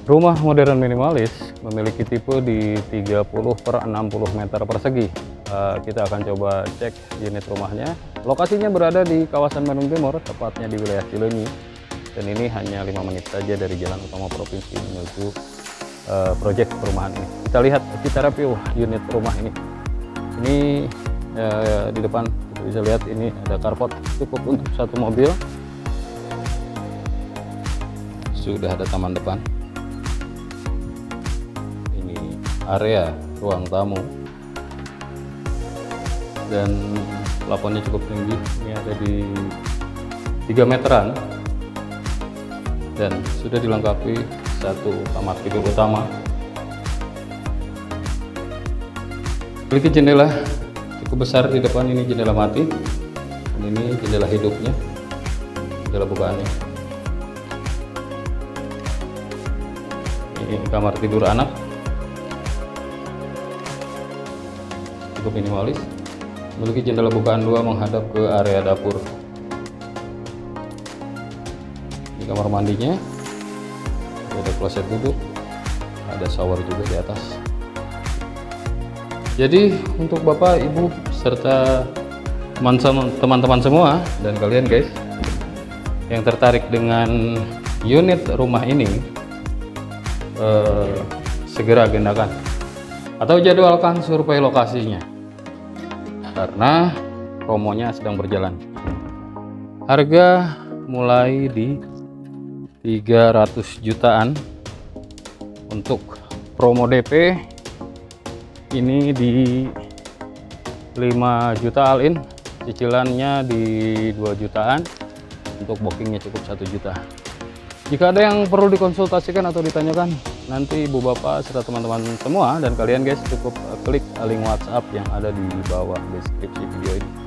Rumah modern minimalis memiliki tipe di 30/60 meter persegi. Kita akan coba cek unit rumahnya. Lokasinya berada di kawasan Bandung Timur, tepatnya di wilayah Cileunyi. Dan ini hanya 5 menit saja dari jalan utama provinsi menuju proyek perumahan ini. Kita lihat, kita review unit rumah ini. Ini di depan kita bisa lihat ini ada carport cukup untuk satu mobil. Sudah ada taman depan. Area ruang tamu dan plafonnya cukup tinggi, ini ada di 3 meteran dan sudah dilengkapi satu kamar tidur utama. Memiliki jendela cukup besar di depan, ini jendela mati dan ini jendela hidupnya, jendela bukaannya. Ini kamar tidur anak cukup minimalis, memiliki jendela bukaan 2 menghadap ke area dapur. Di kamar mandinya ada kloset duduk, ada shower juga di atas. Jadi untuk bapak, ibu, serta teman-teman semua dan kalian guys yang tertarik dengan unit rumah ini, segera agendakan atau jadwalkan survei lokasinya, karena promonya sedang berjalan. Harga mulai di 300 jutaan untuk promo DP, ini di 5 juta all-in, cicilannya di 2 jutaan, untuk bookingnya cukup 1 juta. Jika ada yang perlu dikonsultasikan atau ditanyakan, nanti ibu bapak serta teman-teman semua dan kalian guys cukup klik link WhatsApp yang ada di bawah deskripsi video ini.